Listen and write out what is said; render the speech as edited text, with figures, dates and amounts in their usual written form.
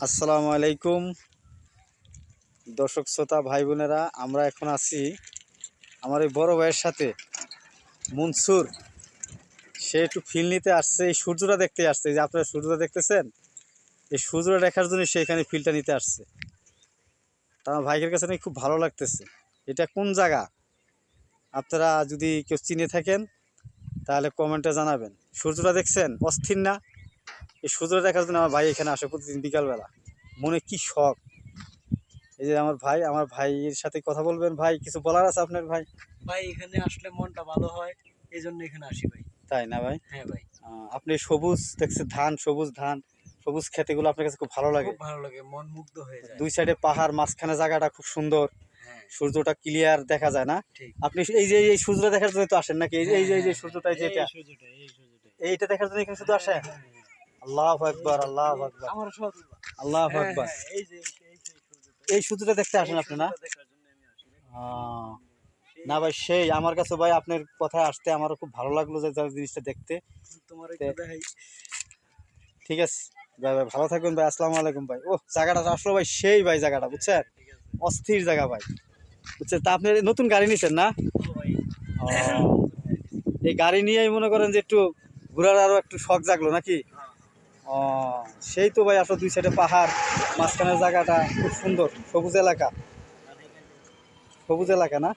আসসালামু আলাইকুম দর্শক শ্রোতা ভাই বোনেরা, আমরা এখন আছি আমার এই বড় ভাইয়ের সাথে মনসুর। সে একটু ফিল নিতে আসছে, এই সূর্যটা দেখতে আসছে। এই যে আপনারা সূর্যটা দেখতেছেন, এই সূর্যটা দেখার জন্য সে এখানে ফিলটা নিতে আসছে। তা আমার ভাইয়ের কাছে নাকি খুব ভালো লাগতেছে। এটা কোন জায়গা আপনারা যদি কেউ চিনে থাকেন তাহলে কমেন্টে জানাবেন। সূর্যটা দেখছেন, অস্থির না? এই সূর্যটা দেখার জন্য আমার ভাই এখানে আসে প্রতিদিন বিকালবেলা। মনে কি শখ! এই যে আমার ভাইয়ের সাথে কথা বলবেন। ভাই, কিছু বলার আছে আপনার? ভাই ভাই এখানে আসলে মনটা ভালো হয়, এই জন্য এখানে আসি ভাই। তাই না ভাই? হ্যাঁ ভাই, আপনি সবুজ দেখছেন, সবুজ ধান, সবুজ ক্ষেতগুলো আপনার কাছে খুব ভালো লাগে? খুব ভালো লাগে, মন মুগ্ধ হয়ে যায়। দুই সাইডে পাহাড়, মাঝখানে জায়গাটা খুব সুন্দর, হ্যাঁ সূর্যটা ক্লিয়ার দেখা যায় না? ঠিক। আপনি এই সূর্যটা দেখার জন্য তো আসেন নাকি? এই যে সূর্যটা, এই যে এটা, এইটা দেখার জন্য এখানে শুধু আসেন? আল্লাহু আকবার, আল্লাহু আকবার, আমার সব আল্লাহু আকবার। এই যে এই সূর্যটা দেখতে আসেন আপনি না? দেখার জন্য আমি আসি ভাই। না ভাই, সেই আমার কাছে ভাই আপনার কথায় আসতে আমারও খুব ভালো লাগলো যে জিনিসটা দেখতে। তোমার একটু দেখাই। ঠিক আছে ভাই, ভাই ভালো থাকবেন ভাই। আসসালামু আলাইকুম ভাই। ও, জায়গাটা আসলো ভাই, সেই ভাই জায়গাটা, বুঝছেন? ঠিক আছে অস্থির জায়গা ভাই, বুঝছেন? তা আপনি নতুন গাড়ি নিছেন না? ও ভাই, ও, এই গাড়ি নিয়েই মনে করেন যে একটু ঘোরার আরো একটু শখ জাগলো নাকি? ও, সেই তো ভাই, আসলে দুই সাইডে পাহাড়, মাঝখানের জায়গাটা খুব সুন্দর, সবুজ এলাকা, সবুজ এলাকা না?